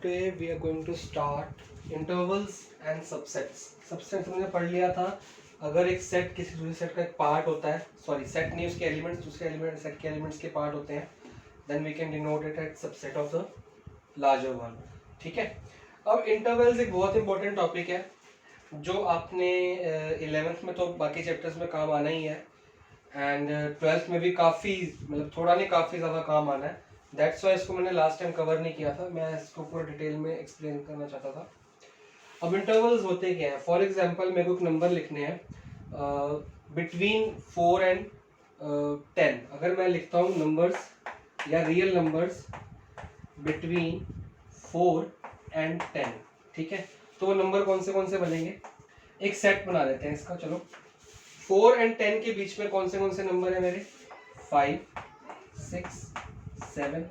today we are going to start intervals and subsets. Subsets हमने पढ़ लिया था. अगर एक सेट किसी दूसरे सेट का एक पार्ट होता है, सॉरी सेट नहीं उसके एलिमेंट्स दूसरे एलिमेंट सेट के एलिमेंट्स के पार्ट होते हैं, then we can denote it at subset of the larger one. ठीक है. अब इंटरवल्स एक बहुत इंपॉर्टेंट टॉपिक है जो आपने 11th में तो बाकी चैप्टर्स में काम आना ही है एंड 12th में भी काफ़ी मतलब थोड़ा नहीं काफ़ी ज़्यादा काम आना है. दैट्स वाई इसको मैंने लास्ट टाइम कवर नहीं किया था, मैं इसको पूरा डिटेल में एक्सप्लेन करना चाहता था. अब इंटरवल्स होते क्या हैं. फॉर एग्जांपल मेरे को एक नंबर लिखने हैं बिटवीन 4 एंड 10. अगर मैं लिखता हूँ नंबर्स या रियल नंबर्स बिटवीन 4 एंड 10, ठीक है, तो वो नंबर कौन से बनेंगे. एक सेट बना देते हैं इसका. चलो 4 एंड 10 के बीच में कौन से नंबर है मेरे. 5, 6, 7,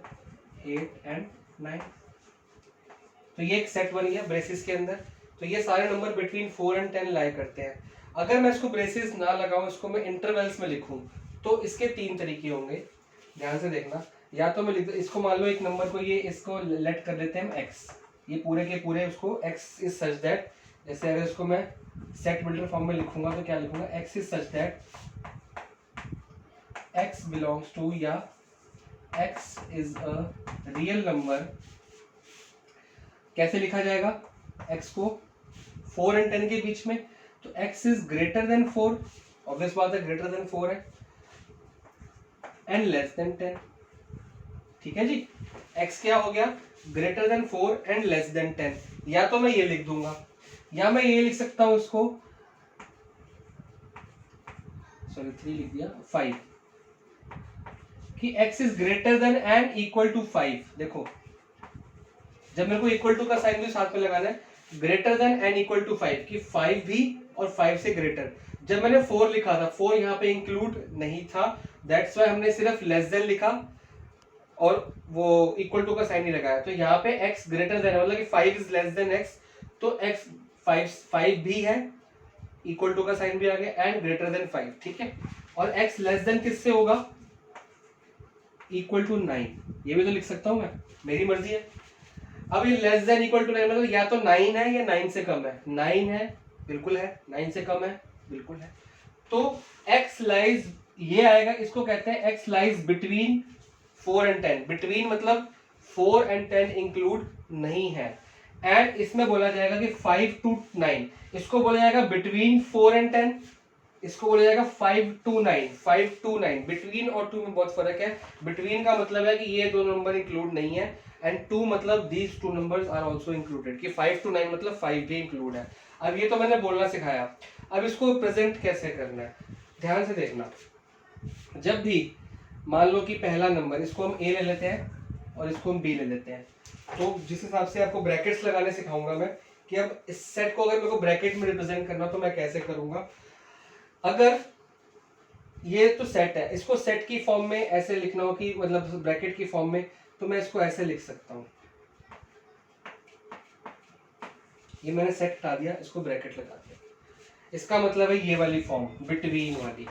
8 एंड 9. तो ये एक सेट बन गया ब्रेसिस के अंदर. तो ये सारे नंबर बिटवीन 4 एंड 10 लाई करते हैं. अगर मैं इसको ब्रेसिस ना लगाऊं, इसको मैं इंटरवल्स में लिखूं, तो इसके 3 तरीके होंगे. ध्यान से देखना. या तो मैं लिख इसको मान लो एक नंबर को ये इसको लेट कर देते हैं हम x. ये पूरे के पूरे उसको x इज सच दैट, जैसे अगर इसको मैं सेट बिल्डर फॉर्म में लिखूंगा तो क्या लिखूंगा. x is such that x belongs to या x is a real number. कैसे लिखा जाएगा x को 4 एंड 10 के बीच में. तो x is greater than 4, obvious बात है ग्रेटर देन 4 है, एंड लेस देन 10. ठीक है जी. x क्या हो गया. Greater than 4 and less than 10. या तो मैं ये लिख दूंगा या मैं ये लिख सकता हूं इसको, सॉरी 3 लिख दिया, 5, कि x is greater than and equal to 5. देखो जब मेरे को इक्वल टू का साइन भी साथ में लगाना है, greater than and equal to 5, कि 5 भी और 5 से ग्रेटर. जब मैंने 4 लिखा था, 4 यहाँ पे इंक्लूड नहीं था, दैट्स वाई हमने सिर्फ लेस देन लिखा और वो इक्वल टू का साइन नहीं लगाया. तो यहाँ पे x ग्रेटर देन मतलब कि 5 इज लेस देन x, तो x 5 भी है, इक्वल टू का साइन भी आ गया, एंड ग्रेटर देन 5. ठीक है. और x लेस देन किससे होगा. Equal to 9. ये भी तो लिख सकता हूं मैं, मेरी मर्जी है. अब ये लेस देन इक्वल टू 9 मतलब या तो 9 है या 9 से कम है. 9 है बिल्कुल है, 9 से कम है बिल्कुल है. तो x लाइज ये आएगा, इसको कहते हैं x lies between 4 and 10. Between मतलब 4 एंड 10 इंक्लूड नहीं है. एंड इसमें बोला जाएगा कि 5 to 9. इसको बोला जाएगा बिटवीन 4 एंड 10. इसको बोला जाएगा 5 to 9. 5 to 9. बिटवीन और 2 में बहुत फर्क है. बिटवीन का मतलब है कि ये दो नंबर इंक्लूड नहीं है, एंड 2 मतलब these 2 numbers are also included, कि 5 to 9 मतलब 5 भी इंक्लूड है. अब ये तो मैंने बोलना सिखाया. अब इसको प्रेजेंट कैसे करना है ध्यान से देखना. जब भी मान लो कि पहला नंबर, इसको हम a ले लेते हैं और इसको हम b ले लेते हैं, तो जिस हिसाब से आपको ब्रैकेट्स लगाने सिखाऊंगा मैं, कि अब इस सेट को अगर मेरे को ब्रैकेट में रिप्रेजेंट करना तो मैं कैसे करूंगा. अगर ये तो सेट है, इसको सेट की फॉर्म में ऐसे लिखना हो कि मतलब ब्रैकेट की फॉर्म में, तो मैं इसको ऐसे लिख सकता हूं. ये मैंने सेट हटा दिया, इसको ब्रैकेट लगा दिया. इसका मतलब है ये वाली फॉर्म बिटवीन वाली,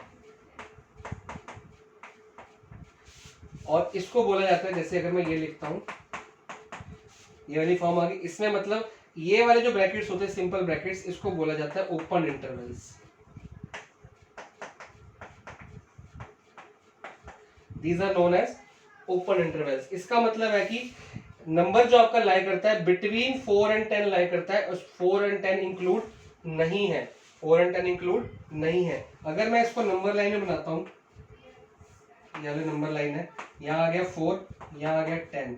और इसको बोला जाता है, जैसे अगर मैं ये लिखता हूं, ये वाली फॉर्म आ गई. इसमें मतलब ये वाले जो ब्रैकेट्स होते हैं सिंपल ब्रैकेट्स, इसको बोला जाता है open intervals. These are known as open intervals. इसका मतलब है कि नंबर जो आपका लाई करता है बिटवीन 4 एंड 10 लाई करता है, उस 4 एंड 10 इंक्लूड नहीं है. 4 एंड 10 इंक्लूड नहीं है. अगर मैं इसको नंबर लाइन में बनाता हूं, ये वाली नंबर लाइन है, यहाँ आ गया 4, यहाँ आ गया 10,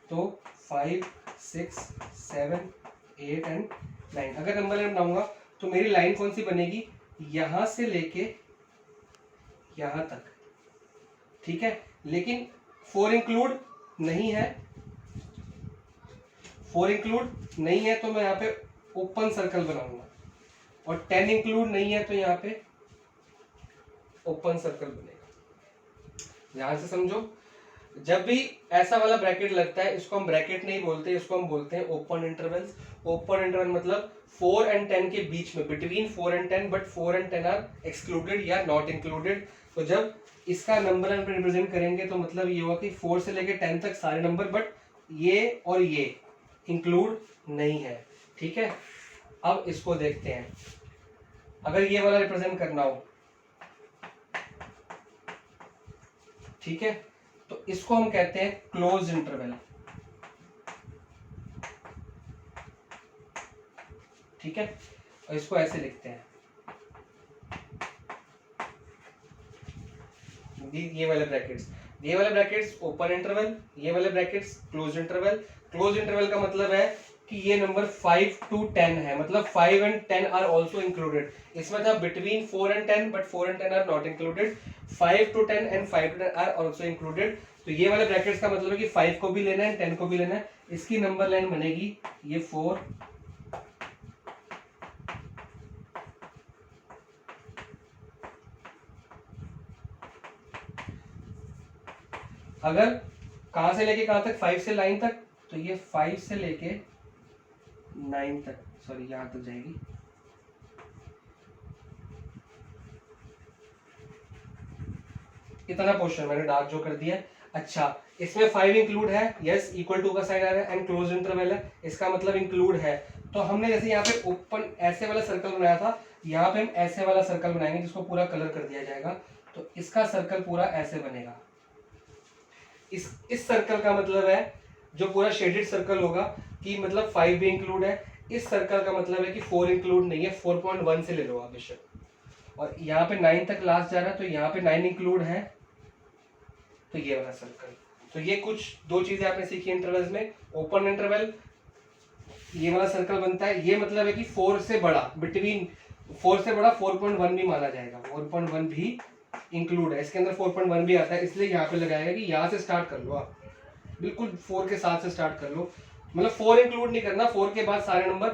तो 5, 6, 7, 8 एंड 9. अगर नंबर लाइन बनाऊंगा तो मेरी लाइन कौन सी बनेगी, यहां से लेके यहां तक. ठीक है. लेकिन 4 इंक्लूड नहीं है, 4 इंक्लूड नहीं है, तो मैं यहाँ पे ओपन सर्कल बनाऊंगा. और 10 इंक्लूड नहीं है, तो यहाँ पे ओपन सर्कल बनेगा. ध्यान से समझो. जब भी ऐसा वाला ब्रैकेट लगता है, इसको हम ब्रैकेट नहीं बोलते, इसको हम बोलते हैं ओपन इंटरवल्स. ओपन इंटरवल मतलब 4 एंड 10 के बीच में, between 4 and 10, but 4 and 10 are excluded या नॉट इंक्लूडेड. तो जब इसका नंबर हम रिप्रेजेंट करेंगे तो मतलब ये होगा कि 4 से लेके 10 तक सारे नंबर, बट ये और ये इंक्लूड नहीं है। ठीक है, अब इसको देखते हैं। अगर ये वाला रिप्रेजेंट करना हो, ठीक है, तो इसको हम कहते हैं क्लोज इंटरवल। ठीक है, और इसको ऐसे लिखते हैं, ये वाले ब्रैकेट्स ओपन इंटरवल, ये वाले brackets close interval. Close interval का मतलब है कि ये नंबर 5 to 10 है, मतलब 5 and 10 आर ऑल्सो इंक्लूडेड। इसमें था between 4 and 10, but 4 and 10 are not included. 5 to 10 and 5 to 10 are also included. तो ये वाले ब्रैकेट्स का मतलब है कि 5 को भी लेना है, 10 को भी लेना है। इसकी नंबर लाइन बनेगी ये 4, अगर कहां से लेके कहां तक, 5 से 9 तक, तो ये 5 से लेके 9 तक, सॉरी यहां तक जाएगी। इतना पोर्शन मैंने डार्क जो कर दिया। अच्छा, इसमें 5 इंक्लूड है, यस, इक्वल टू का साइन आ रहा है, एंड क्लोज इंटरवल है, इसका मतलब इंक्लूड है। तो हमने जैसे यहाँ पे ओपन ऐसे वाला सर्कल बनाया था, यहाँ पे हम ऐसे वाला सर्कल बनाएंगे जिसको पूरा कलर कर दिया जाएगा। तो इसका सर्कल पूरा ऐसे बनेगा। इस सर्कल का मतलब है जो पूरा शेडेड सर्कल होगा कि मतलब 5 भी इंक्लूड है। इस सर्कल का मतलब है कि 4 इंक्लूड नहीं है, 4.1 से ले लो आप बेशक। और यहाँ पे 9 तक लास्ट जा रहा है, तो यहाँ पे 9 इंक्लूड है, तो ये वाला सर्कल। तो ये कुछ दो चीजें आपने सीखी इंटरवल्स में। ओपन इंटरवल ये वाला सर्कल बनता है, ये मतलब है कि 4 से बड़ा, बिटवीन 4 से बड़ा 4.1 भी माना जाएगा, 4.1 भी इंक्लूड है। इसके अंदर 4.1 भी आता है, इसलिए यहाँ पे लगाएगा कि यहाँ से स्टार्ट कर लो आप, बिल्कुल 4 के साथ से स्टार्ट कर लो। मतलब 4 इंक्लूड नहीं करना, 4 के बाद सारे नंबर,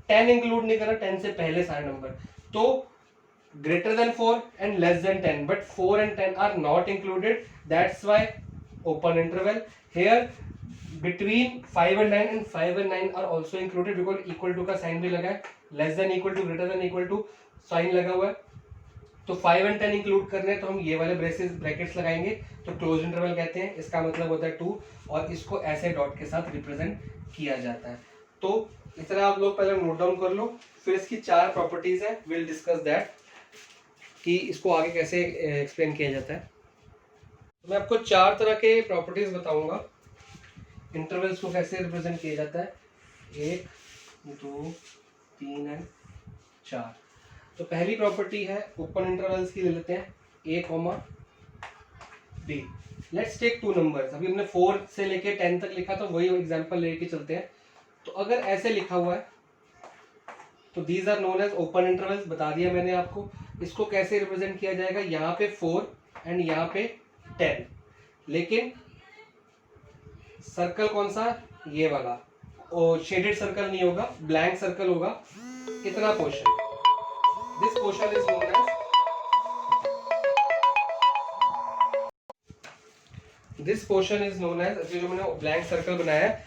10 इंक्लूड नहीं करना, 10 से पहले सारे नंबर। तो greater than 4 and less than 10, but 4 and 10 are not included. That's why open interval. Here between 5 and 9 and 5 and 9 are also included because equal to का साइन भी लगा है, less than equal to greater than equal to sign लगा हुआ है। तो 5 and 10 include करने हैं, तो हम ये वाले ब्रैकेट्स लगाएंगे, तो क्लोज इंटरवल कहते हैं। इसका मतलब होता है 2, और इसको ऐसे डॉट के साथ रिप्रेजेंट किया जाता है। तो इतना आप लोग पहले नोट डाउन कर लो, फिर इसकी 4 प्रॉपर्टीज है, विल डिस्कस दैट कि इसको आगे कैसे एक्सप्लेन किया जाता है। तो मैं आपको 4 तरह के प्रॉपर्टीज बताऊंगा, इंटरवल्स को कैसे रिप्रेजेंट किया जाता है, 1, 2, 3 एंड 4। तो पहली प्रॉपर्टी है ओपन इंटरवल्स की, ले लेते हैं a, b। Let's take 2 numbers. अभी हमने 4 से लेके 10 तक लिखा, तो वही एग्जांपल लेके चलते हैं। तो अगर ऐसे लिखा हुआ है, तो these are known as open intervals, बता दिया मैंने आपको। इसको कैसे रिप्रेजेंट किया जाएगा, यहाँ पे 4 एंड यहाँ पे 10, लेकिन सर्कल कौन सा, ये वाला, और शेडेड सर्कल नहीं होगा, ब्लैंक सर्कल होगा, इतना portion. This portion is known as, this portion is known as, जो मैंने ब्लैंक सर्कल बनाया है,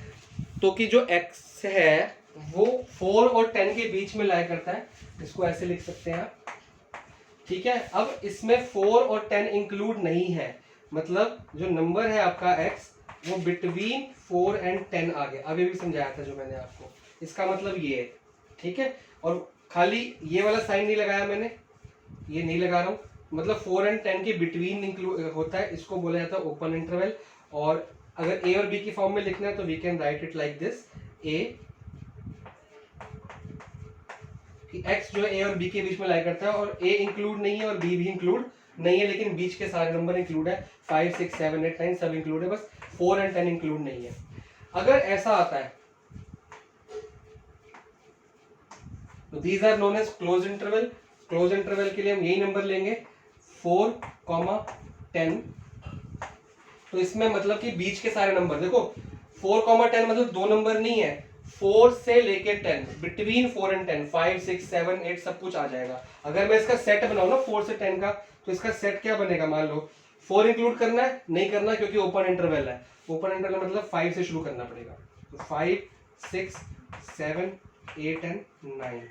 तो कि जो x है वो 4 और 10 के बीच में लाया करता है, इसको ऐसे लिख सकते हैं आप। ठीक है, अब इसमें 4 और 10 इंक्लूड नहीं है, मतलब जो नंबर है आपका x वो बिटवीन 4 एंड 10 आ गया। अभी भी समझाया था जो मैंने आपको, इसका मतलब ये है। ठीक है, और खाली ये वाला साइन नहीं लगाया मैंने, ये नहीं लगा रहा हूँ, मतलब 4 एंड 10 के बिटवीन इंक्लूड होता है, इसको बोला जाता है ओपन इंटरवल। और अगर a और b की फॉर्म में लिखना है तो we can write it like this, a कि x जो है a और b के बीच में लाई करता है, और a इंक्लूड नहीं है और b भी इंक्लूड नहीं है, लेकिन बीच के सारे नंबर इंक्लूड है, 5, 6, 7, 8, 9 सब इंक्लूड है, बस 4 एंड 10 इंक्लूड नहीं है। अगर ऐसा आता है तो these are known as close interval. Close interval के लिए हम यही नंबर लेंगे 4, 10। तो इसमें मतलब कि बीच के सारे नंबर देखो, 4, 10 मतलब 2 नंबर नहीं है, 4 से लेके 10, बिटवीन 4 एंड 10, 5, 6, 7, 8 सब कुछ आ जाएगा। अगर मैं इसका सेट बनाऊं ना 4 से 10 का, तो इसका सेट क्या बनेगा, मान लो 4 इंक्लूड करना है, नहीं करना क्योंकि ओपन इंटरवल है। ओपन इंटरवल मतलब 5 से शुरू करना पड़ेगा, तो 5, 6, 7, 8 एंड 9,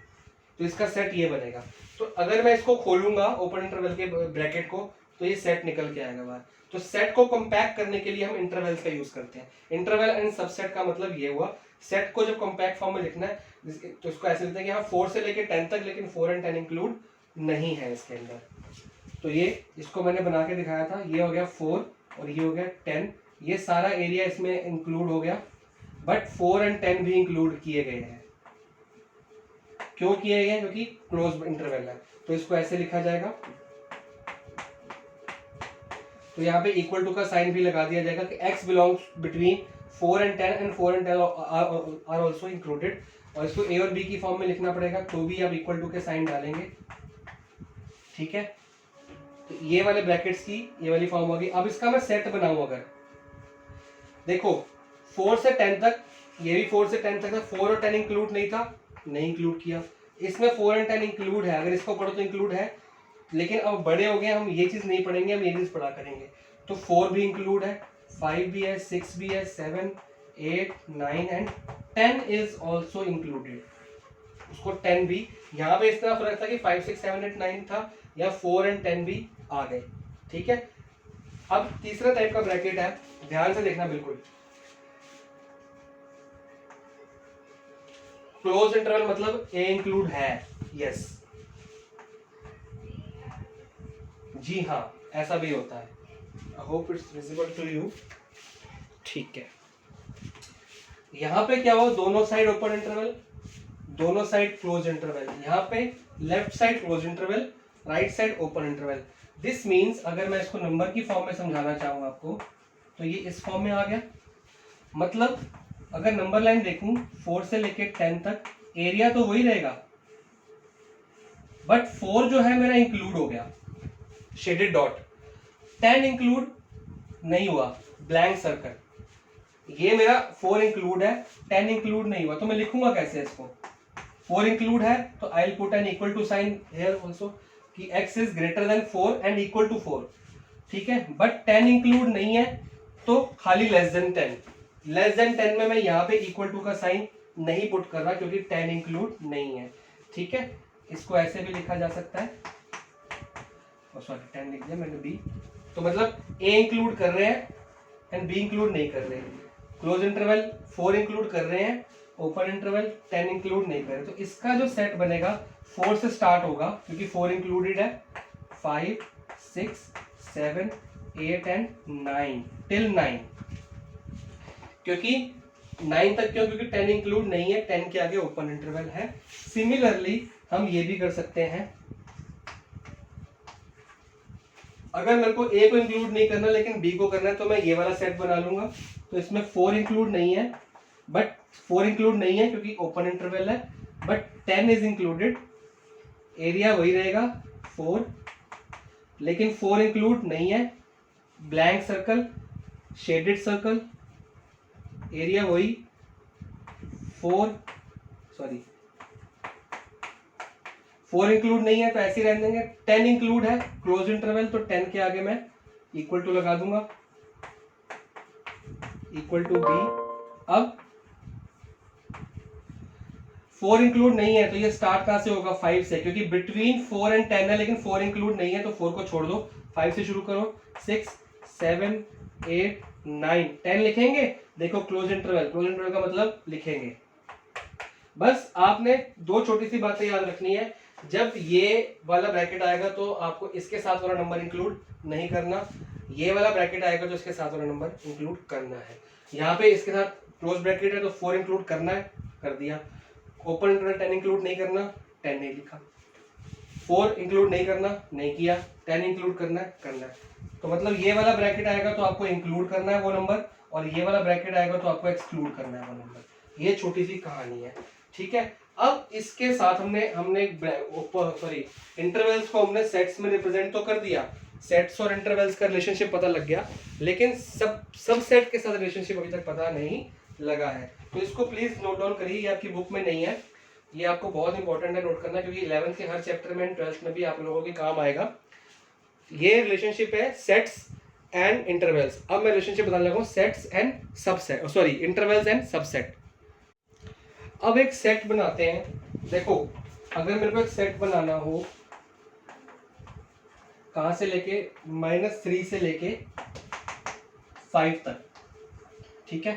तो इसका सेट ये बनेगा। तो अगर मैं इसको खोलूंगा ओपन इंटरवल के ब्रैकेट को, तो ये सेट निकल के आएगा बाहर। तो सेट को कंपैक्ट करने के लिए हम इंटरवल्स का यूज करते हैं। इंटरवल एंड सबसेट का मतलब ये हुआ, सेट को जब कंपैक्ट फॉर्म में लिखना है तो इसको ऐसे लिखते हैं कि हाँ 4 से लेके 10 तक, लेकिन 4 और 10 इंक्लूड नहीं है इसके अंदर। तो ये इसको मैंने बना के दिखाया था, ये हो गया 4 और ये हो गया 10, ये सारा एरिया इसमें इंक्लूड हो गया, बट 4 एंड 10 भी इंक्लूड किए गए हैं। क्यों किए गए? क्योंकि क्लोज इंटरवल है। तो इसको ऐसे लिखा जाएगा, तो यहाँ पे इक्वल टू का साइन भी लगा दिया जाएगा कि x belongs between 4 and 10 and 4 and 10 are also included. और इसको a और b की फॉर्म में लिखना पड़ेगा, तो भी आप इक्वल टू के साइन डालेंगे, ठीक है। तो ये वाले ब्रैकेट्स की ये वाली फॉर्म होगी। अब इसका मैं सेट बनाऊं, अगर देखो 4 से 10 तक, ये भी 4 से 10 तक था, 4 और 10 इंक्लूड नहीं था, नहीं इंक्लूड किया। इसमें 4 एंड 10 इंक्लूड है, अगर इसको पढ़ो तो इंक्लूड है, लेकिन अब बड़े हो गए, हम ये चीज नहीं पढ़ेंगे, हम ये चीज पढ़ा करेंगे। तो 4 भी इंक्लूड है, 5 भी है, 6 भी है, 7, 8, 9 एंड 10 इज ऑल्सो इंक्लूडेड। उसको 10 भी, यहाँ पे इस तरह फर्क था कि 5, 6, 7, 8, 9 था, या 4 एंड 10 भी आ गए, ठीक है। अब तीसरा टाइप का ब्रैकेट है, ध्यान से देखना बिल्कुल। क्लोज इंटरवल मतलब ए इंक्लूड है, यस, जी हाँ, ऐसा भी होता है। I hope it's visible to you, ठीक है। यहां पे क्या हुआ, दोनों साइड ओपन इंटरवल, दोनों साइड क्लोज इंटरवल, यहाँ पे left side close interval, right side open interval. This means अगर मैं इसको नंबर की फॉर्म में समझाना चाहूँ आपको, तो ये इस फॉर्म में आ गया। मतलब अगर नंबर लाइन देखूं 4 से लेके 10 तक, एरिया तो वही रहेगा, बट 4 जो है मेरा इंक्लूड हो गया, शेडेड डॉट। 10 इंक्लूड नहीं हुआ, ब्लैंक सर्कल। ये मेरा 4 इंक्लूड है, 10 इंक्लूड नहीं हुआ, तो मैं लिखूंगा कैसे इसको? 4 इंक्लूड है तो I will put an equal to sign here also कि x is greater than 4 and equal to 4, ठीक है। बट 10 इंक्लूड नहीं है तो खाली लेस देन 10। लेस देन 10 में मैं यहाँ पे इक्वल टू का साइन नहीं पुट कर रहा क्योंकि 10 इंक्लूड नहीं है, ठीक है। इसको ऐसे भी लिखा जा सकता है, सॉरी 10 लिख दिया मैंने, b। तो मतलब a इंक्लूड कर रहे हैं एंड b इंक्लूड नहीं कर रहे हैं। क्लोज इंटरवल 4 इंक्लूड कर रहे हैं, ओपन इंटरवल 10 इंक्लूड नहीं कर रहे। तो इसका जो सेट बनेगा 4 से स्टार्ट होगा क्योंकि 4 इंक्लूडेड है, 5, 6, 7, 8 एंड 9 टिल 9। क्योंकि 9 तक क्यों? क्योंकि 10 इंक्लूड नहीं है, 10 के आगे ओपन इंटरवल है। सिमिलरली हम ये भी कर सकते हैं, अगर मेरे को a को इंक्लूड नहीं करना लेकिन b को करना है तो मैं ये वाला सेट बना लूंगा। तो इसमें 4 इंक्लूड नहीं है, बट 4 इंक्लूड नहीं है क्योंकि ओपन इंटरवल है, बट 10 इज इंक्लूडेड, एरिया वही रहेगा 4, लेकिन 4 इंक्लूड नहीं है, blank circle, shaded circle, area वही 4 इंक्लूड नहीं है तो ऐसे ही रहने देंगे। 10 इंक्लूड है, क्लोज इंटरवल, तो 10 के आगे मैं इक्वल टू लगा दूंगा, इक्वल टू b। अब 4 इंक्लूड नहीं है तो ये स्टार्ट कहां से होगा? 5 से, क्योंकि बिटवीन 4 एंड 10 है, लेकिन 4 इंक्लूड नहीं है तो 4 को छोड़ दो, 5 से शुरू करो, 6, 7, 8, 9, 10 लिखेंगे। देखो क्लोज इंटरवल, क्लोज इंटरवल का मतलब लिखेंगे। बस आपने दो छोटी सी बातें याद रखनी है, जब ये वाला ब्रैकेट आएगा तो आपको इसके साथ वाला नंबर इंक्लूड नहीं करना, ये वाला ब्रैकेट आएगा तो इसके साथ वाला नंबर इंक्लूड करना है। यहाँ पे इसके साथ क्लोज ब्रैकेट है तो 4 इंक्लूड करना है, कर दिया। ओपन इंटरवल 10 इंक्लूड नहीं करना, 10 नहीं लिखा। 4 इंक्लूड नहीं करना, नहीं किया। 10 इंक्लूड करना है, करना है। तो मतलब ये वाला ब्रैकेट आएगा तो आपको इंक्लूड करना है वो नंबर, और ये वाला ब्रैकेट आएगा तो आपको एक्सक्लूड करना है वो नंबर। ये छोटी सी कहानी है, ठीक है। अब इसके साथ हमने इंटरवल्स को हमने सेट्स में रिप्रेजेंट तो कर दिया, सेट्स और इंटरवल्स का रिलेशनशिप पता लग गया, लेकिन सब सेट के साथ रिलेशनशिप अभी तक पता नहीं लगा है। तो इसको प्लीज नोट डाउन करिए, ये आपकी बुक में नहीं है, ये आपको बहुत इंपॉर्टेंट है नोट करना, क्योंकि 11th के हर चैप्टर में 12th में भी आप लोगों के काम आएगा। ये रिलेशनशिप है सेट्स एंड इंटरवल्स। अब मैं रिलेशनशिप बताने लगा हूं sets and subset, sorry intervals and subset. अब एक सेट बनाते हैं। देखो अगर मेरे को एक सेट बनाना हो कहाँ से लेके -3 से लेके 5 तक, ठीक है,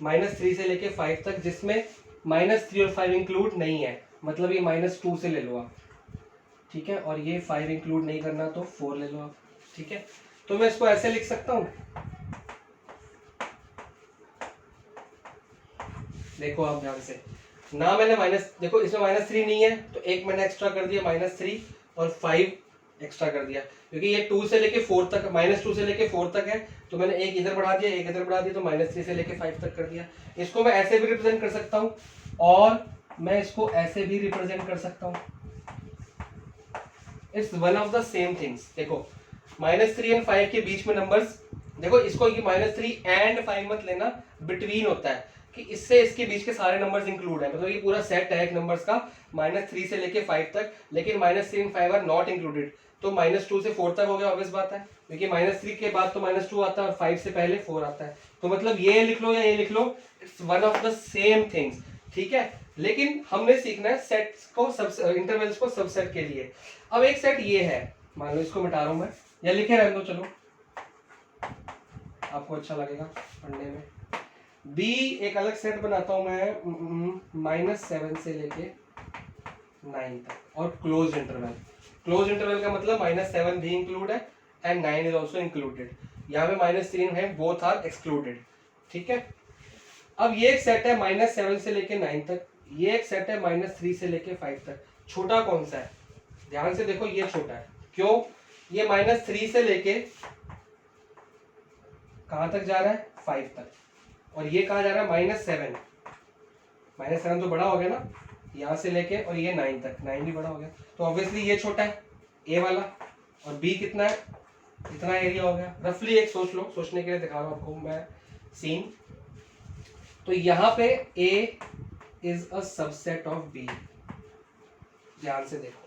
-3 से लेके 5 तक, जिसमें -3 और 5 इंक्लूड नहीं है, मतलब ये -2 से ले लो आप, ठीक है, और ये 5 इंक्लूड नहीं करना तो 4 ले लो आप, ठीक है। तो मैं इसको ऐसे लिख सकता हूं, देखो आप ध्यान से ना, मैंने देखो इसमें -3 नहीं है तो एक मैंने एक्स्ट्रा कर दिया -3 और 5 एक्स्ट्रा कर दिया, क्योंकि ये 2 से लेके 4 तक, -2 से लेके 4 तक है, तो मैंने एक इधर बढ़ा दिया, एक इधर बढ़ा दिया, तो -3 से लेके 5 तक कर दिया। इसको मैं ऐसे भी रिप्रेजेंट कर सकता हूँ और मैं इसको ऐसे भी रिप्रेजेंट कर सकता हूँ। It's one of the same things. देखो -3 एंड 5 के बीच में नंबर्स, देखो इसको ये -3 एंड 5 मत लेना, बिटवीन होता है कि इससे इसके बीच के सारे नंबर्स इंक्लूड है, मतलब ये पूरा सेट है एक नंबर्स का -3 से लेके 5 तक, लेकिन -3 एंड 5 आर नॉट इंक्लूडेड, तो -2 से 4 तक हो गया, ऑब्वियस बात है, क्योंकि -3 के बाद तो -2 आता है और 5 से पहले 4 आता है, तो मतलब ये लिख लो या ये लिख लो, it's one of the same things, ठीक है। लेकिन हमने सीखना है सेट्स को, इंटरवल्स को सबसेट के लिए। अब एक सेट ये है, मान लो इसको मिटा रहा हूं मैं, या लिखे रहने दो, चलो आपको अच्छा लगेगा पढ़ने में। बी एक अलग सेट बनाता हूं मैं, -7 से लेके 9 तक और क्लोज इंटरवल। क्लोज इंटरवल का मतलब -7 भी इंक्लूड है एंड 9 इज ऑल्सो इंक्लूडेड, यहाँ पे -3 है, बोथ आर एक्सक्लूडेड, ठीक है। अब ये एक सेट है -7 से लेके 9 तक, ये एक सेट है -3 से लेके 5 तक। छोटा कौन सा है, ध्यान से देखो, ये छोटा है, क्यों, ये -3 से लेके कहां तक जा रहा है, 5 तक, और ये कहां जा रहा है, -7, -7 तो बड़ा हो गया ना, यहां से लेके और ये 9 तक, 9 भी बड़ा हो गया, तो ऑब्वियसली ये छोटा है ए वाला, और बी कितना है, इतना एरिया हो गया, रफली एक सोच लो, सोचने के लिए दिखा रहा हूं आपको मैं सीन। तो यहाँ पे A is a subset of B, ध्यान से देखो,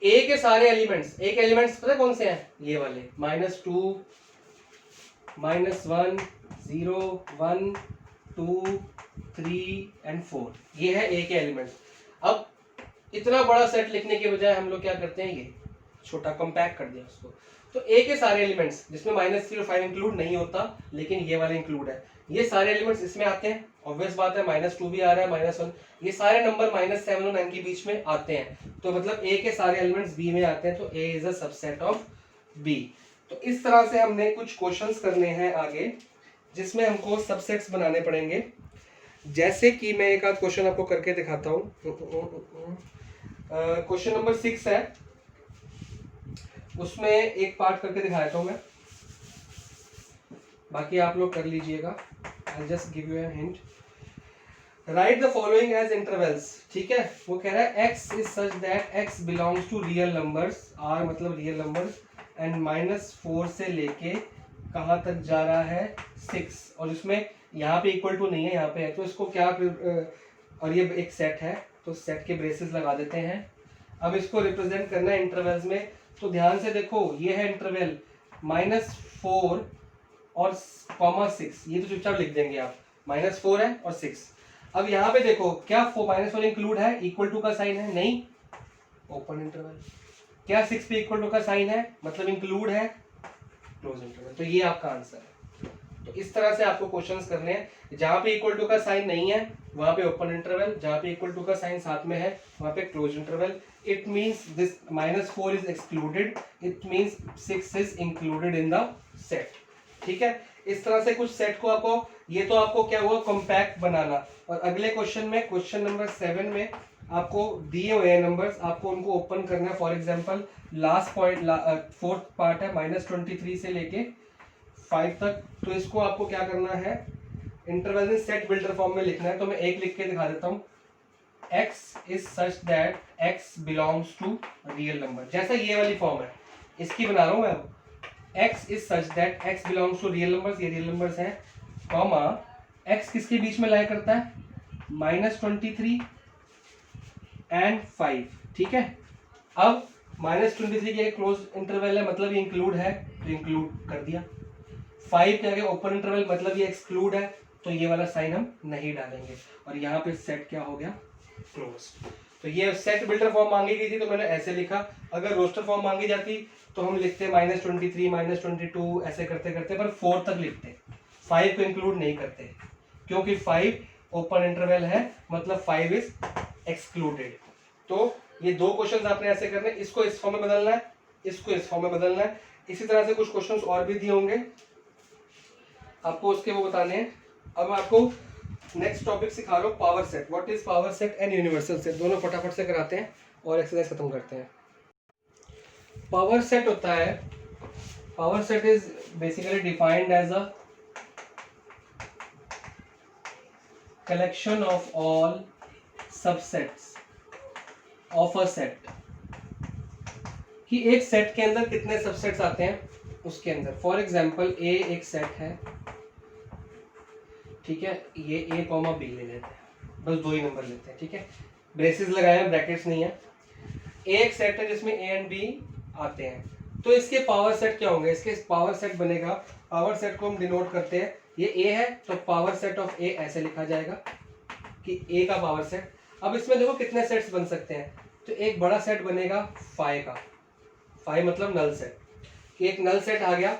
ए के सारे एलिमेंट्स, ए के एलिमेंट्स पता कौन से हैं, ये वाले, -2, -1, 0, 1, 2, 3 एंड 4, ये है ए के एलिमेंट्स। अब इतना बड़ा सेट लिखने के बजाय हम लोग क्या करते हैं, ये छोटा कॉम्पैक्ट कर दिया उसको। तो ए के सारे एलिमेंट्स जिसमें -3 और 5 इंक्लूड नहीं होता, लेकिन ये वाले इंक्लूड है, ये सारे एलिमेंट्स इसमें आते हैं, ऑब्वियस बात है, -2 भी आ रहा है, -1, ये सारे नंबर -7 और 9 के बीच में आते हैं, तो मतलब ए के सारे एलिमेंट्स बी में आते हैं, तो A is a subset of B. तो इस तरह से हमने कुछ क्वेश्चंस करने हैं आगे, जिसमें हमको सबसेट्स बनाने पड़ेंगे। जैसे कि मैं एक आध क्वेश्चन आपको करके दिखाता हूँ। क्वेश्चन नंबर 6 है, उसमें एक पार्ट करके दिखा देता हूँ मैं, बाकी आप लोग कर लीजिएगा। I'll just give you a hint. Write the following as intervals, ठीक है। वो कह रहा है x is such that x belongs to real numbers, r मतलब real numbers, and -4 से लेके कहाँ तक जा रहा है, 6, और इसमें यहाँ पे इक्वल टू नहीं है, यहाँ पे है, तो इसको क्या, और ये एक सेट है, तो सेट के ब्रेसेस लगा देते हैं। अब इसको रिप्रेजेंट करना है इंटरवल्स में, तो ध्यान से देखो, ये है इंटरवल -4 और -6, ये तो चुपचाप लिख देंगे आप, -4 है और 6। अब यहाँ पे देखो, क्या -4 इंक्लूड है, इक्वल टू का साइन है, नहीं, ओपन इंटरवल। क्या 6 पे इक्वल टू का साइन है, मतलब इंक्लूड है, क्लोज इंटरवल। तो ये आपका आंसर है। तो इस तरह से आपको क्वेश्चंस करने हैं, जहां पे इक्वल टू का साइन नहीं है वहां पे ओपन इंटरवल, जहां पे इक्वल टू का साइन साथ में है वहां पे close interval. It means this -4 is excluded, it means 6 is included in the set, ठीक है। इस तरह से कुछ सेट को आपको, ये तो आपको क्या हुआ, कॉम्पैक्ट बनाना। और अगले क्वेश्चन में, क्वेश्चन नंबर 7 में आपको दिए हुए हैं नंबर्स, आपको उनको ओपन करना है। For example last point, 4th part है, -23 से लेके 5 तक, तो इसको आपको क्या करना है, इंटरवल में सेट बिल्डर फॉर्म में लिखना है। तो मैं एक लिख के दिखा देता हूँ, x is such that x belongs to real number, जैसा ये वाली फॉर्म है इसकी बना रहा हूँ मैं। x is such that x belongs to real numbers, ये रियल नंबर्स हैं, कॉमा x किसके बीच में लाया करता है, -23 एंड 5, ठीक है। अब -23 के क्लोज इंटरवल है, मतलब ये इंक्लूड है, तो इंक्लूड कर दिया। 5 के आगे ओपन इंटरवल, मतलब ये एक्सक्लूड है, तो ये वाला साइन हम नहीं डालेंगे, और यहाँ पे सेट क्या हो गया, क्लोज। तो ये सेट बिल्डर फॉर्म मांगी गई थी, तो मैंने ऐसे लिखा। अगर रोस्टर फॉर्म मांगी जाती तो हम लिखते हैं -23 -22 ऐसे करते करते, पर 4 तक लिखते हैं, 5 को इंक्लूड नहीं करते, क्योंकि 5 ओपन इंटरवल है, मतलब 5 इज एक्सक्लूडेड। तो ये 2 क्वेश्चंस आपने ऐसे करने, इसको इस फॉर्म में बदलना है, इसको इस फॉर्म में बदलना है। इसी तरह से कुछ क्वेश्चंस और भी दिए होंगे आपको, उसके वो बताने हैं। अब मैं आपको नेक्स्ट टॉपिक सिखा रहा हूँ, power set. What is power set and universal set, दोनों फटाफट से कराते हैं और एक्सरसाइज खत्म करते हैं। पावर सेट होता है, power set is basically defined as a collection of all subsets of a set, कि एक सेट के अंदर कितने सबसेट्स आते हैं उसके अंदर। फॉर एग्जांपल ए एक सेट है, ठीक है, ये ए कॉमा बी ले लेते हैं, बस 2 ही नंबर लेते हैं, ठीक है, ब्रेसेस लगाए हैं, ब्रैकेट्स नहीं है। ए एक सेट है जिसमें ए एंड बी आते हैं, तो इसके पावर सेट क्या होंगे, इसके पावर सेट बनेगा, पावर सेट को हम डिनोट करते हैं, ये ए है तो पावर सेट ऑफ ए ऐसे लिखा जाएगा कि ए का पावर सेट। अब इसमें देखो कितने सेट्स बन सकते हैं, तो एक बड़ा सेट बनेगा 5 का, 5 मतलब नल सेट, कि एक नल सेट आ गया,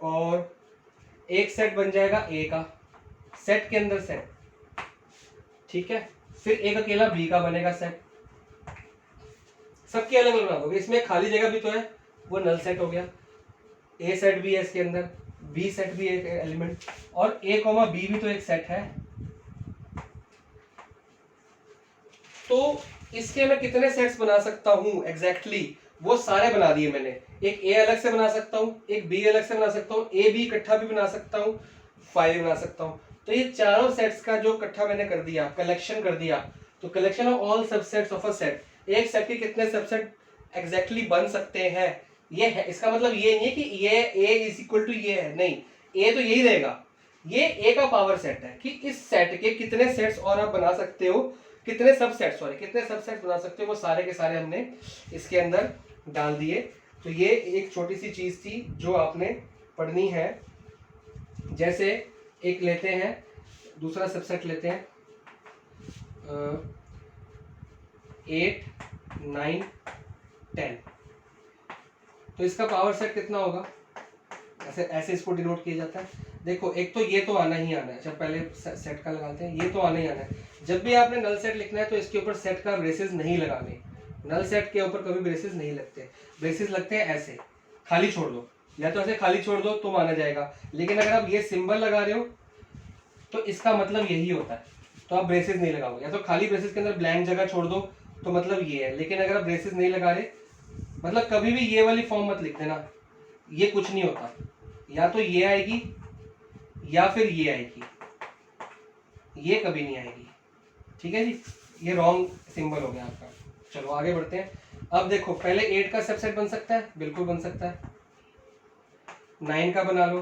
और एक सेट बन जाएगा ए का, सेट के अंदर सेट, ठीक है, फिर एक अकेला बी का बनेगा सेट, सबके अलग अलग बना दोगे। इसमें खाली जगह भी तो है, वो नल सेट हो गया, ए सेट भी है इसके अंदर, बी सेट भी एक एलिमेंट, और ए कॉमा बी भी तो एक सेट है। तो इसके मैं कितने सेट्स बना सकता हूं एग्जैक्टली, वो सारे बना दिए मैंने। एक ए अलग से बना सकता हूं, एक बी अलग से बना सकता हूं, ए बी इकट्ठा भी बना सकता हूं, 5 बना सकता हूं। तो ये चारों सेट्स का जो इकट्ठा मैंने कर दिया, कलेक्शन कर दिया, तो collection of all subsets of a set, एक सेट के कितने सबसेट एग्जैक्टली बन सकते हैं, ये है। इसका मतलब ये नहीं है कि ये ए इज इक्वल टू ये है, नहीं, ए तो यही रहेगा, ये ए का पावर सेट है कि इस सेट के कितने सेट्स और आप बना सकते हो, कितने सबसेट, सॉरी कितने सबसेट बना सकते हो, वो सारे के सारे हमने इसके अंदर डाल दिए। तो ये एक छोटी सी चीज थी जो आपने पढ़नी है। जैसे एक लेते हैं, दूसरा सबसेट लेते हैं, 8 9 10, तो इसका पावर सेट कितना होगा, ऐसे ऐसे इसको डिनोट किया जाता है। देखो एक तो ये तो आना ही आना है, अच्छा पहले सेट का लगाते हैं, ये तो आना ही आना है। जब भी आपने नल सेट लिखना है तो इसके ऊपर सेट का ब्रेसेस नहीं लगाने, नल सेट के ऊपर कभी ब्रेसेस नहीं लगते, ब्रेसेस लगते हैं ऐसे, खाली छोड़ दो, या तो ऐसे खाली छोड़ दो तो माना जाएगा, लेकिन अगर आप ये सिंबल लगा रहे हो तो इसका मतलब यही होता है, तो आप ब्रेसेस नहीं लगाओगे, या तो खाली ब्रेसेस के अंदर ब्लैंक जगह छोड़ दो तो मतलब ये है। लेकिन अगर आप ब्रेसेस नहीं लगा रहे, मतलब कभी भी ये वाली फॉर्म मत लिख देना, ये कुछ नहीं होता, या तो ये आएगी या फिर ये आएगी, ये कभी नहीं आएगी, ठीक है जी, ये रॉन्ग सिंबल हो गया आपका। चलो आगे बढ़ते हैं। अब देखो पहले 8 का सबसेट बन सकता है, बिल्कुल बन सकता है, 9 का बना लो,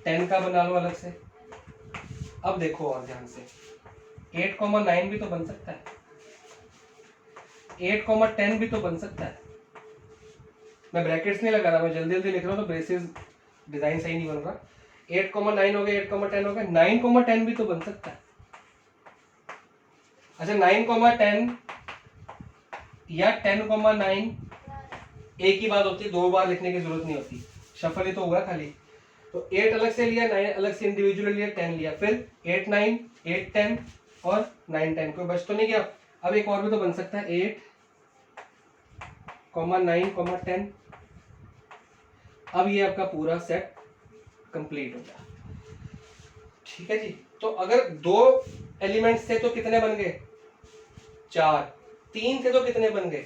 10 का बना लो अलग से। अब देखो और ध्यान से, 8,9 भी तो बन सकता है, 8,10 भी तो बन सकता है। मैं ब्रैकेट्स नहीं लगा रहा, मैं जल्दी जल्दी लिख रहा हूँ तो ब्रेसेस डिजाइन सही नहीं बन रहा। 8,9 हो गया, 8,10 हो गया, 9,10 भी तो बन सकता है। अच्छा 9,10 या 10,9 एक ही बात होती है, 2 बार लिखने की जरूरत नहीं होती, शफल ही तो हुआ खाली। तो 8 अलग से लिया, 9 अलग से इंडिविजुअल लिया, 10 लिया, फिर 8 9 8 10 और 9 10, कोई बच तो नहीं गया। अब एक और भी तो बन सकता है, 8,9,10। अब ये आपका पूरा सेट कंप्लीट हो गया, ठीक है जी। तो अगर 2 एलिमेंट्स थे तो कितने बन गए, 4, 3 थे तो कितने बन गए,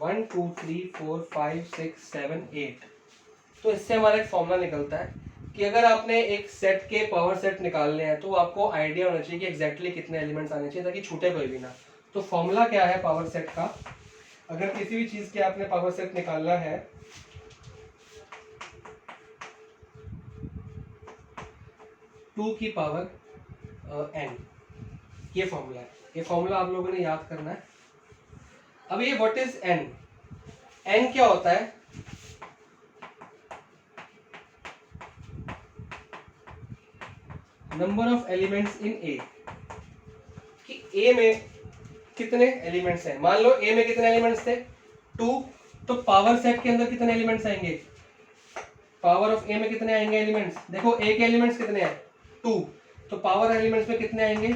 1 2 3 4 5 6 7 8। तो इससे हमारा एक फॉर्मूला निकलता है कि अगर आपने एक सेट के पावर सेट निकालने हैं तो आपको आइडिया होना चाहिए कि एग्जैक्टली कितने एलिमेंट्स आने चाहिए ताकि छूटे कोई भी ना। तो फॉर्मूला क्या है पावर सेट का, अगर किसी भी चीज के आपने पावर सेट निकालना है, टू की पावर n, ये फॉर्मूला है, ये फॉर्मूला आप लोगों ने याद करना है। अब ये व्हाट इज n, n क्या होता है, नंबर ऑफ एलिमेंट्स इन ए, कि ए में कितने एलिमेंट्स हैं। मान लो ए में कितने एलिमेंट्स थे, 2, तो पावर सेट के अंदर कितने एलिमेंट्स आएंगे, पावर ऑफ ए में कितने आएंगे एलिमेंट्स, देखो ए के एलिमेंट्स कितने हैं 2, तो पावर एलिमेंट्स में कितने आएंगे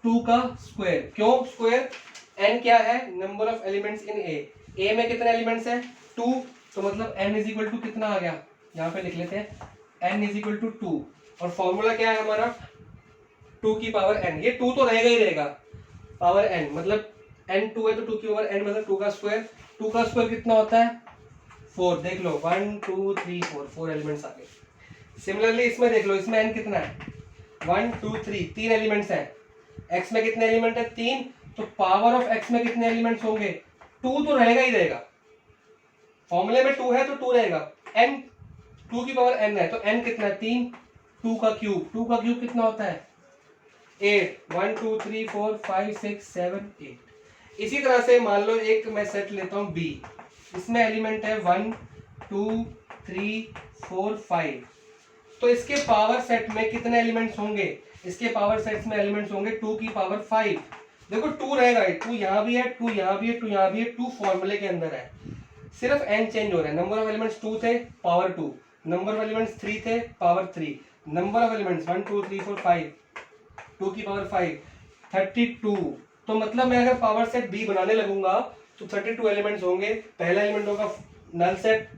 2 का स्क्वायर, क्यों स्क्वायर, n क्या है नंबर ऑफ एलिमेंट्स इन ए में कितने एलिमेंट्स हैं 2, तो मतलब n इज इक्वल टू कितना आ गया, यहाँ पे लिख लेते हैं n इज इक्वल टू 2, और फॉर्मूला क्या है हमारा 2 की पावर n, ये 2 तो रहेगा ही रहेगा, पावर n मतलब n 2 है तो 2 की पावर n मतलब 2 का स्क्वायर, 2 का स्क्वायर कितना होता है 4, देख लो 1 2 3 4 एलिमेंट्स आ गए। सिमिलरली इसमें देख लो, इसमें n कितना है 1 2 3 3 एलिमेंट्स हैं, x में कितने एलिमेंट है 3, तो पावर ऑफ x में कितने एलिमेंट्स होंगे 2 तो रहेगा ही रहेगा, फॉर्मूले में 2 है तो 2 रहेगा, n 2 की पावर n है तो n कितना है 3, 2 का क्यूब कितना होता है 8, 1 2 3 4 5 6 7 8। इसी तरह से मान लो एक मैं सेट लेता हूं B, इसमें एलिमेंट है 1 2 3 4 5, तो इसके पावर सेट में कितने एलिमेंट्स होंगे, इसके पावर सेट्स में एलिमेंट्स होंगे 2 की पावर 5, देखो 2 रहेगा, 2 यहाँ भी है 2 यहाँ भी है 2 यहाँ भी है, 2 फॉर्मूले के अंदर है, सिर्फ n चेंज हो रहा है, नंबर ऑफ एलिमेंट्स 2 थे पावर 2, नंबर ऑफ एलिमेंट्स 3 थे पावर 3, नंबर ऑफ एलिमेंट्स 1 2 3 4 5 2 की पावर 5 32, तो मतलब मैं अगर पावर सेट B बनाने लगूंगा तो 32 एलिमेंट्स होंगे, पहला एलिमेंट होगा नल सेट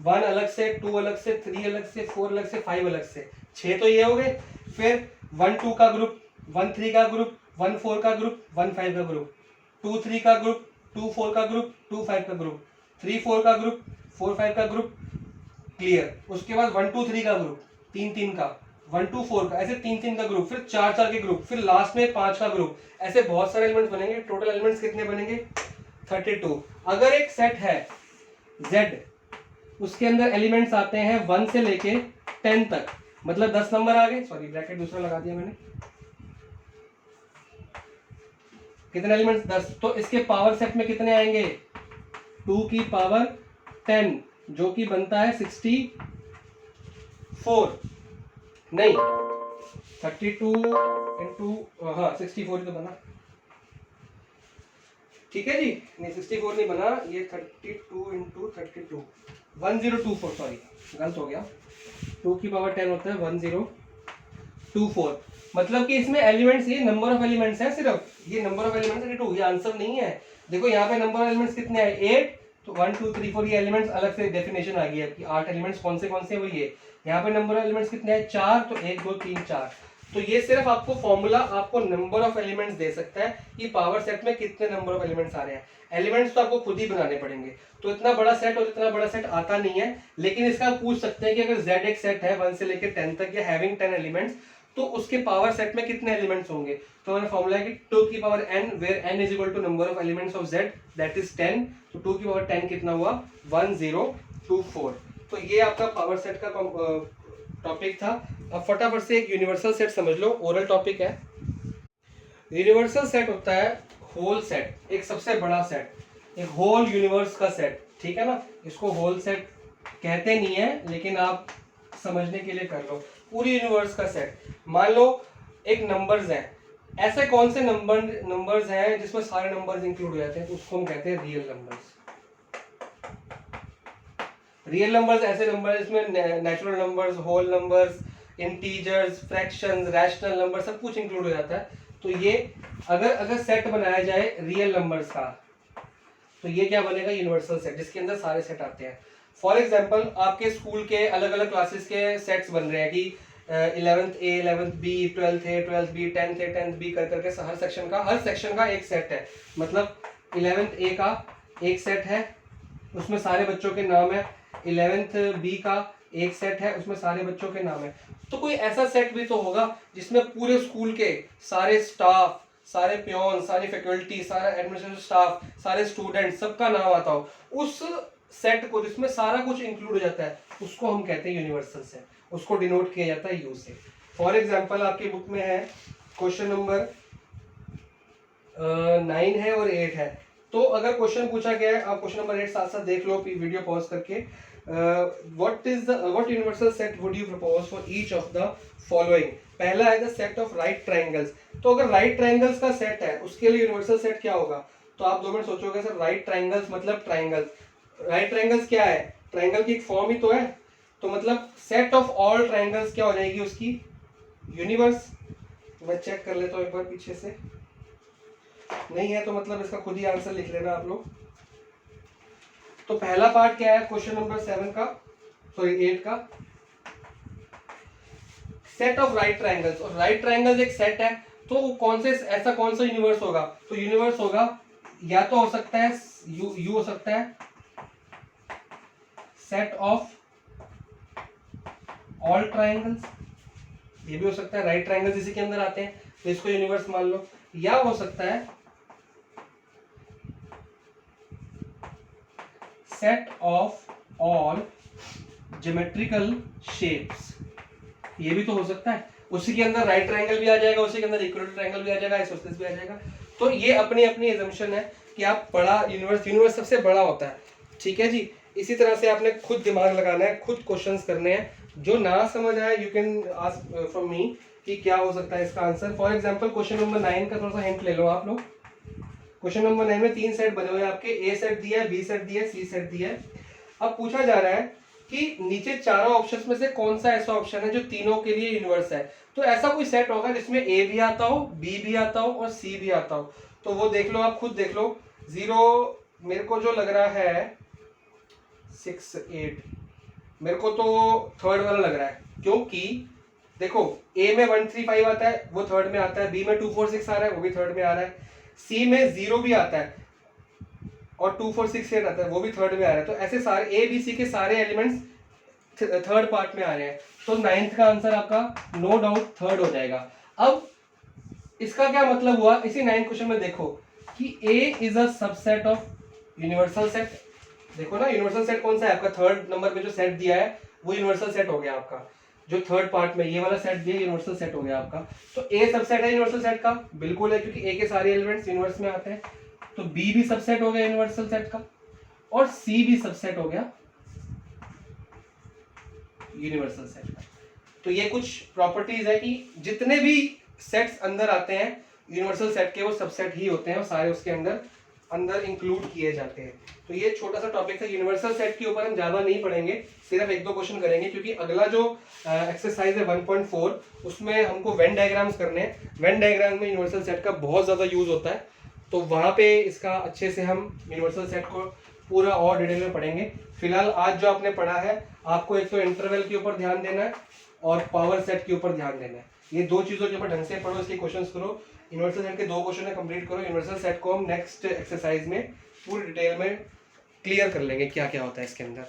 1 अलग से 2 अलग से 3 अलग से 4 अलग से 5 अलग से 6, तो ये हो गए, फिर 1 2 का ग्रुप 1 3 का ग्रुप 1 4 का ग्रुप 1 5 का ग्रुप 2 3 का ग्रुप 2 4 का ग्रुप 2 5 का ग्रुप 3 4 का ग्रुप 4 5 का ग्रुप, क्लियर, उसके बाद 1 2 3 का ग्रुप 3 3 का 1 2 4 का, ऐसे 3 3 का ग्रुप, फिर 4 4 के ग्रुप, फिर लास्ट में 5 का ग्रुप, ऐसे बहुत सारे एलिमेंट्स बनेंगे, टोटल एलिमेंट्स कितने बनेंगे 32। अगर एक सेट है Z, उसके अंदर एलिमेंट्स आते हैं 1 से लेके 10 तक, मतलब 10 नंबर आ गए, सॉरी ब्रैकेट दूसरा लगा दिया मैंने, कितने एलिमेंट्स 10, तो इसके पावर सेट में कितने आएंगे 2 की पावर 10, जो कि बनता है 64, नहीं 32 इंटू, हाँ 64 तो बना, ठीक है जी, नहीं 64 नहीं बना, ये 32 इंटू 32 1024, सॉरी गलत हो गया, 2 की पावर 10 होता है 1024, मतलब कि इसमें एलिमेंट्स, ये नंबर ऑफ एलिमेंट्स है, सिर्फ ये नंबर ऑफ एलिमेंट्स है 2, ये आंसर नहीं है, देखो यहाँ पे नंबर ऑफ एलिमेंट्स कितने हैं 8, तो 1 2 3 4 ये एलिमेंट्स अलग से डेफिनेशन आ गई है कि 8 एलिमेंट्स कौन से वही है, यहाँ पे नंबर ऑफ एलिमेंट्स कितने हैं 4, तो 1 2 3 4, तो ये सिर्फ आपको फॉर्मूला आपको नंबर ऑफ एलिमेंट्स दे सकता है कि पावर सेट में कितने नंबर ऑफ एलिमेंट्स आ रहे हैं, एलिमेंट्स तो आपको खुद ही बनाने पड़ेंगे, तो इतना बड़ा सेट और इतना बड़ा सेट आता नहीं है, लेकिन इसका पूछ सकते हैं कि अगर Z एक सेट है 1 से लेकर 10 तक या हैविंग 10 एलिमेंट्स, तो उसके पावर सेट में कितने एलिमेंट्स होंगे, तो हमारा फॉर्मूला है कि 2 की power n, where n is equal to number of elements of Z, that is 10, तो 2 की पावर 10 कितना हुआ 1024, तो ये आपका पावर सेट का टॉपिक था। अब फटाफट से एक यूनिवर्सल सेट समझ लो, ओरल टॉपिक है। यूनिवर्सल सेट होता है होल सेट, एक सबसे बड़ा सेट, एक होल यूनिवर्स का सेट, ठीक है ना, इसको होल सेट कहते नहीं है, लेकिन आप समझने के लिए कर लो, पूरी यूनिवर्स का सेट। मान लो एक नंबर्स हैं, ऐसे कौन से नंबर्स हैं जिसमें सारे नंबर्स इंक्लूड हो जाते हैं, तो उसको हम कहते हैं रियल नंबर्स। रियल नंबर्स ऐसे नंबर जिसमें natural numbers, whole numbers, integers, fractions, rational number सब कुछ इंक्लूड हो जाता है। तो ये अगर सेट बनाया जाए रियल नंबर्स का, तो ये क्या बनेगा यूनिवर्सल सेट, जिसके अंदर सारे सेट आते हैं। फॉर एग्जांपल आपके स्कूल के अलग अलग क्लासेस के सेट्स बन रहे हैं कि 11th A 11th B 12th A 12th B 10th A 10th B कर करके हर सेक्शन का एक सेट है, मतलब 11th A का एक सेट है, उसमें सारे बच्चों के नाम है, 11th B का एक सेट है, उसमें सारे बच्चों के नाम है। तो कोई ऐसा सेट भी तो होगा जिसमें पूरे स्कूल के सारे स्टाफ, सारे पियोन, सारी फैकल्टी, सारा एडमिनिस्ट्रेटिव स्टाफ, सारे स्टूडेंट, सबका नाम आता हो। उस सेट को जिसमें सारा कुछ इंक्लूड हो जाता है, उसको हम कहते हैं यूनिवर्सल सेट, उसको डिनोट किया जाता है यू से। फॉर एग्जाम्पल आपकी बुक में है क्वेश्चन नंबर 9 है और 8 है, तो अगर क्वेश्चन पूछा गया है, आप क्वेश्चन नंबर 8 साथ साथ देख लो, वीडियो पॉज करके, what universal set would you propose for each of the following. पहला है the set of right triangles, तो अगर राइट ट्रायंगल्स का सेट है उसके लिए यूनिवर्सल सेट क्या होगा, तो आप 2 मिनट सोचोगे सर राइट ट्रायंगल्स मतलब ट्रायंगल्स, राइट ट्रायंगल्स क्या है, ट्रायंगल की एक फॉर्म ही तो है, तो मतलब सेट ऑफ ऑल ट्रायंगल्स क्या हो जाएगी उसकी, यूनिवर्स। मैं चेक कर लेता हूँ एक बार पीछे से, नहीं है तो मतलब इसका खुद ही आंसर लिख लेना आप लोग। तो पहला पार्ट क्या है क्वेश्चन नंबर 7 का, सॉरी 8 का, सेट ऑफ राइट ट्रायंगल्स। और राइट ट्रायंगल्स एक सेट है, तो वो कौन से, ऐसा कौन सा यूनिवर्स होगा, तो यूनिवर्स होगा या तो हो सकता है यू हो सकता है सेट ऑफ ऑल ट्रायंगल्स, ये भी हो सकता है, राइट ट्रायंगल्स इसी के अंदर आते हैं तो इसको यूनिवर्स मान लो, या हो सकता है set of all geometrical shapes, ये भी तो हो सकता है, उसी के अंदर राइट ट्रायंगल भी आ जाएगा, उसी के अंदर इक्विलेटरल ट्रायंगल भी आ जाएगा, आइसोसेलेस भी आ जाएगा। तो ये अपनी अपनी अजम्पशन है कि आप बड़ा यूनिवर्स सबसे बड़ा होता है, ठीक है जी। इसी तरह से आपने खुद दिमाग लगाना है, खुद क्वेश्चंस करने हैं, जो ना समझ आए you can ask from me कि क्या हो सकता है इसका answer. For example question number 9 का थोड़ा सा हिंट ले लो आप लोग। क्वेश्चन नंबर 9 में 3 सेट बने हुए हैं आपके, ए सेट दिया है, बी सेट दिया है, सी सेट दिया है। अब पूछा जा रहा है कि नीचे चारों ऑप्शंस में से कौन सा ऐसा ऑप्शन है जो तीनों के लिए यूनिवर्स है। तो ऐसा कोई सेट होगा जिसमें ए भी आता हो, बी भी आता हो और सी भी आता हो। तो वो देख लो, आप खुद देख लो। 0 मेरे को जो लग रहा है 6 8, मेरे को तो थर्ड वाला लग रहा है, क्योंकि देखो ए में 1 3 5 आता है, वो थर्ड में आता है, बी में 2 4 6 आ रहा है, वो भी थर्ड में आ रहा है, सी में 0 भी आता है और 2 4 6 8 आता है, वो भी थर्ड में आ रहा है। तो ऐसे सारे ए बी सी के सारे एलिमेंट्स थर्ड पार्ट में आ रहे हैं, तो 9th का आंसर आपका नो डाउट थर्ड हो जाएगा। अब इसका क्या मतलब हुआ, इसी 9th क्वेश्चन में देखो कि A is a subset of universal set. देखो ना यूनिवर्सल सेट कौन सा है आपका, थर्ड नंबर में जो सेट दिया है वो यूनिवर्सल सेट हो गया आपका, जो थर्ड पार्ट में ये वाला सेट दिया यूनिवर्सल सेट हो गया आपका। तो ए सबसेट है यूनिवर्सल सेट का, बिल्कुल है, क्योंकि ए के सारे एलिमेंट्स यूनिवर्स में आते हैं। तो बी भी सबसेट हो गया यूनिवर्सल सेट का, और सी भी सबसेट हो गया यूनिवर्सल सेट का। तो ये कुछ प्रॉपर्टीज है कि जितने भी सेट्स अंदर आते हैं यूनिवर्सल सेट के, वो सबसेट ही होते हैं और सारे उसके अंदर इंक्लूड किए जाते हैं। तो ये छोटा सा टॉपिक था यूनिवर्सल सेट के ऊपर, हम ज्यादा नहीं पढ़ेंगे, सिर्फ 1-2 क्वेश्चन करेंगे, क्योंकि अगला जो एक्सरसाइज है 1.4 उसमें हमको वेन डायग्राम्स करने हैं। वेन डायग्राम में यूनिवर्सल सेट का बहुत ज्यादा यूज होता है, तो वहां पे इसका अच्छे से हम यूनिवर्सल सेट को पूरा और डिटेल में पढ़ेंगे। फिलहाल आज जो आपने पढ़ा है, आपको एक तो इंटरवल के ऊपर ध्यान देना है और पावर सेट के ऊपर ध्यान देना है। ये 2 चीजों के ऊपर ढंग से पढ़ो, इसके क्वेश्चंस करो। यूनिवर्सल सेट के 2 क्वेश्चन कंप्लीट करो। यूनिवर्सल सेट को हम नेक्स्ट एक्सरसाइज में पूरी डिटेल में क्लियर कर लेंगे क्या क्या होता है इसके अंदर।